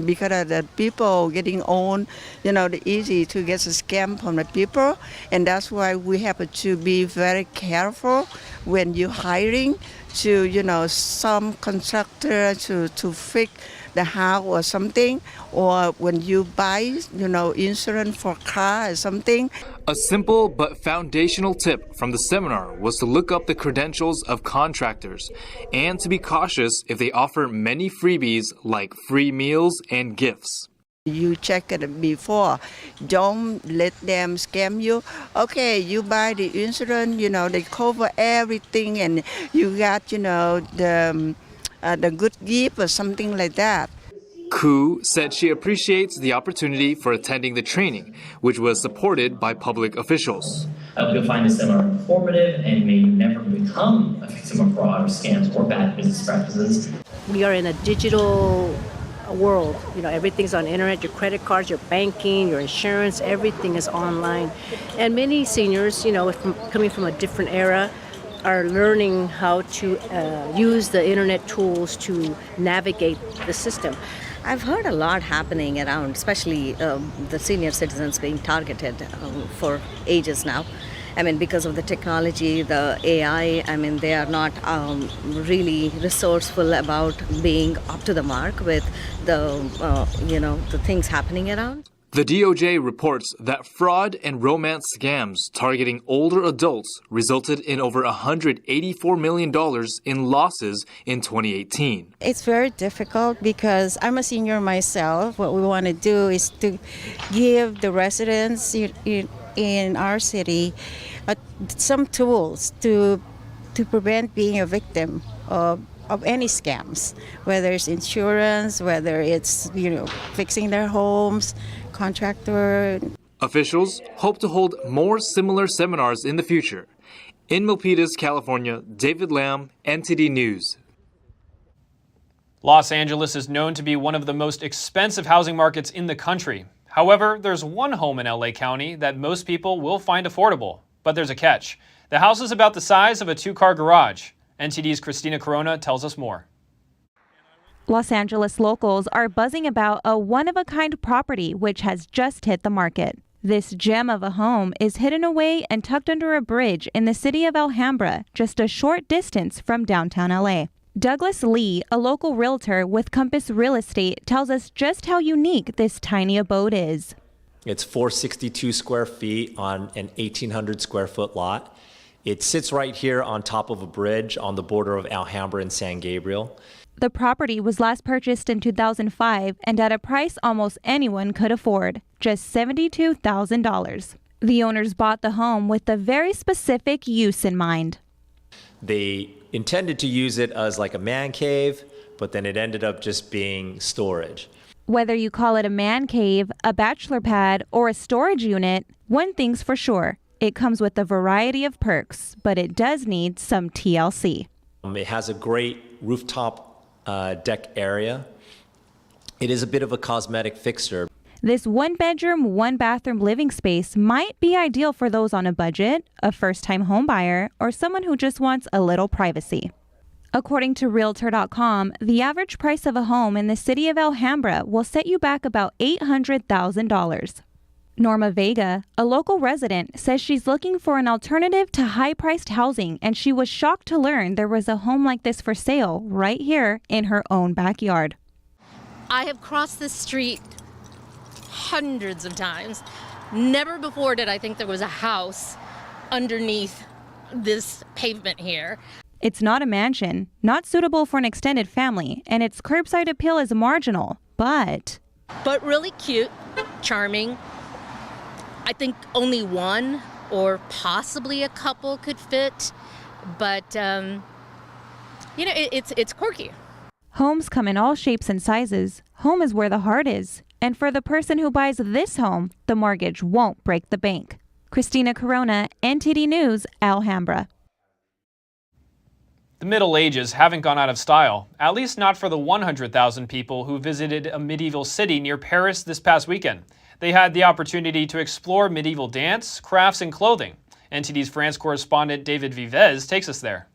Speaker 30: Because of the people getting old, it's easy to get a scam from the people, and that's why we have to be very careful when you're hiring to, some contractor to fix the house or something, or when you buy, insurance for car or something.
Speaker 24: A simple but foundational tip from the seminar was to look up the credentials of contractors and to be cautious if they offer many freebies like free meals and gifts.
Speaker 30: You check it before. Don't let them scam you. Okay, you buy the insurance, they cover everything, and you got, the good gift or something like that.
Speaker 24: Koo said she appreciates the opportunity for attending the training, which was supported by public officials.
Speaker 25: I hope you'll find this seminar informative and may you never become a victim of fraud or scams or bad business practices.
Speaker 32: We are in a digital world. Everything's on the internet, your credit cards, your banking, your insurance, everything is online. And many seniors, coming from a different era, are learning how to use the internet tools to navigate the system.
Speaker 26: I've heard a lot happening around, especially the senior citizens being targeted for ages now. Because of the technology, the AI, they are not really resourceful about being up to the mark with the things happening around.
Speaker 24: The DOJ reports that fraud and romance scams targeting older adults resulted in over $184 million in losses in 2018.
Speaker 30: It's very difficult because I'm a senior myself. What we want to do is to give the residents in our city some tools to prevent being a victim of any scams, whether it's insurance, whether it's fixing their homes, contractor.
Speaker 24: Officials hope to hold more similar seminars in the future. In Milpitas, California, David Lamb, NTD News.
Speaker 1: Los Angeles is known to be one of the most expensive housing markets in the country. However, there's one home in LA County that most people will find affordable. But there's a catch. The house is about the size of a two-car garage. NTD's Christina Corona tells us more.
Speaker 34: Los Angeles locals are buzzing about a one-of-a-kind property which has just hit the market. This gem of a home is hidden away and tucked under a bridge in the city of Alhambra, just a short distance from downtown LA. Douglas Lee, a local realtor with Compass Real Estate, tells us just how unique this tiny abode is.
Speaker 27: It's 462 square feet on an 1,800 square foot lot.
Speaker 2: It sits right here on top of a bridge on the border of Alhambra and San Gabriel.
Speaker 34: The property was last purchased in 2005 and at a price almost anyone could afford, just $72,000. The owners bought the home with a very specific use in mind.
Speaker 2: They intended to use it as like a man cave, but then it ended up just being storage.
Speaker 34: Whether you call it a man cave, a bachelor pad, or a storage unit, one thing's for sure. It comes with a variety of perks, but it does need some TLC.
Speaker 2: It has a great rooftop deck area. It is a bit of a cosmetic fixture.
Speaker 34: This one-bedroom, one-bathroom living space might be ideal for those on a budget, a first-time home buyer, or someone who just wants a little privacy. According to Realtor.com, the average price of a home in the city of Alhambra will set you back about $800,000. Norma Vega, a local resident, says she's looking for an alternative to high-priced housing, and she was shocked to learn there was a home like this for sale right here in her own backyard.
Speaker 3: I have crossed this street hundreds of times. Never before did I think there was a house underneath this pavement here.
Speaker 34: It's not a mansion, not suitable for an extended family, and its curbside appeal is marginal, but
Speaker 3: really cute, charming. I think only one or possibly a couple could fit, but it's quirky.
Speaker 34: Homes come in all shapes and sizes. Home is where the heart is. And for the person who buys this home, the mortgage won't break the bank. Christina Corona, NTD News, Alhambra.
Speaker 1: The Middle Ages haven't gone out of style, at least not for the 100,000 people who visited a medieval city near Paris this past weekend. They had the opportunity to explore medieval dance, crafts, and clothing. NTD's France correspondent David Vivez takes us there.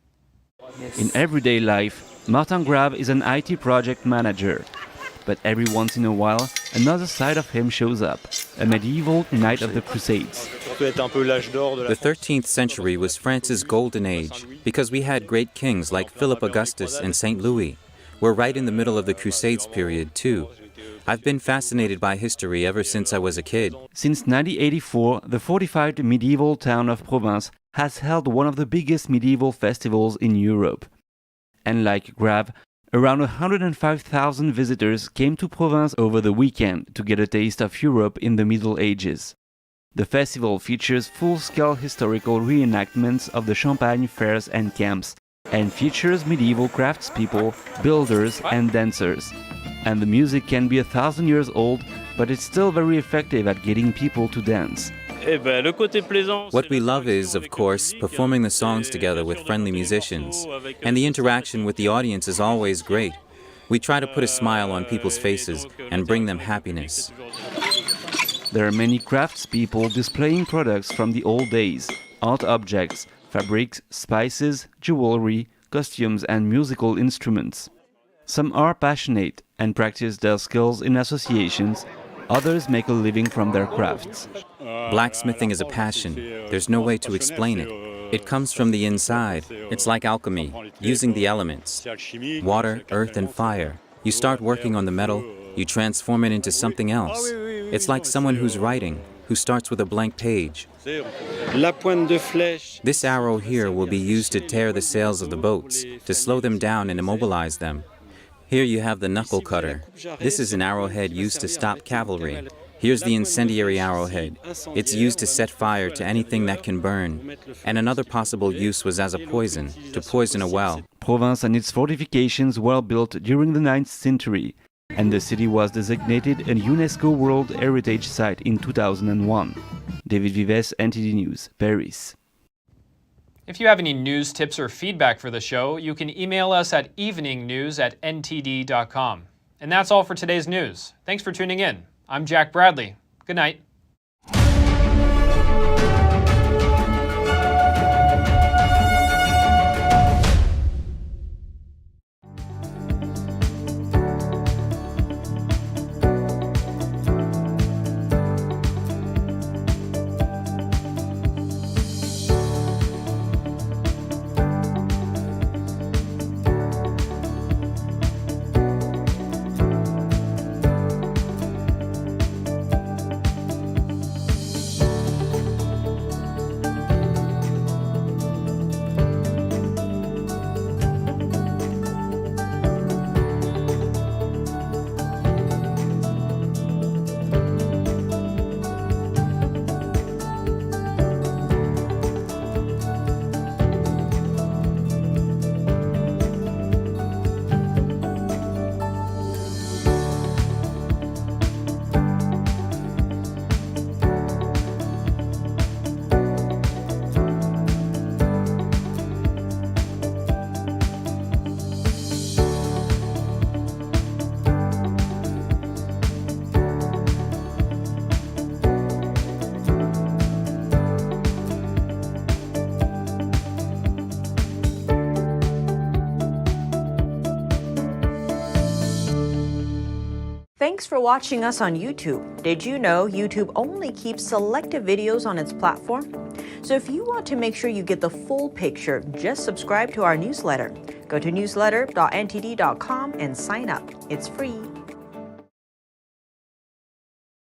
Speaker 4: In everyday life, Martin Grave is an IT project manager. But every once in a while, another side of him shows up, a medieval knight of the Crusades.
Speaker 5: The 13th century was France's golden age, because we had great kings like Philip Augustus and St. Louis. We're right in the middle of the Crusades period, too. I've been fascinated by history ever since I was a kid.
Speaker 4: Since 1984, the fortified medieval town of Provence has held one of the biggest medieval festivals in Europe. And like Grave, around 105,000 visitors came to Provence over the weekend to get a taste of Europe in the Middle Ages. The festival features full-scale historical reenactments of the Champagne fairs and camps, and features medieval craftspeople, builders, and dancers. And the music can be 1,000 years old, but it's still very effective at getting people to dance.
Speaker 5: What we love is, of course, performing the songs together with friendly musicians. And the interaction with the audience is always great. We try to put a smile on people's faces and bring them happiness.
Speaker 4: There are many craftspeople displaying products from the old days, art objects, fabrics, spices, jewelry, costumes, and musical instruments. Some are passionate and practice their skills in associations. Others make a living from their crafts.
Speaker 5: Blacksmithing is a passion. There's no way to explain it. It comes from the inside. It's like alchemy, using the elements. Water, earth, and fire. You start working on the metal, you transform it into something else. It's like someone who's writing, who starts with a blank page. This arrow here will be used to tear the sails of the boats, to slow them down and immobilize them. Here you have the knuckle cutter. This is an arrowhead used to stop cavalry. Here's the incendiary arrowhead. It's used to set fire to anything that can burn. And another possible use was as a poison, to poison a well.
Speaker 4: Provence and its fortifications were built during the 9th century, and the city was designated a UNESCO World Heritage Site in 2001. David Vives, NTD News, Paris.
Speaker 1: If you have any news, tips, or feedback for the show, you can email us at eveningnews@ntd.com. And that's all for today's news. Thanks for tuning in. I'm Jack Bradley. Good night.
Speaker 6: Thanks for watching us on YouTube. Did you know YouTube only keeps selective videos on its platform? So if you want to make sure you get the full picture, just subscribe to our newsletter. Go to newsletter.ntd.com and sign up. It's free.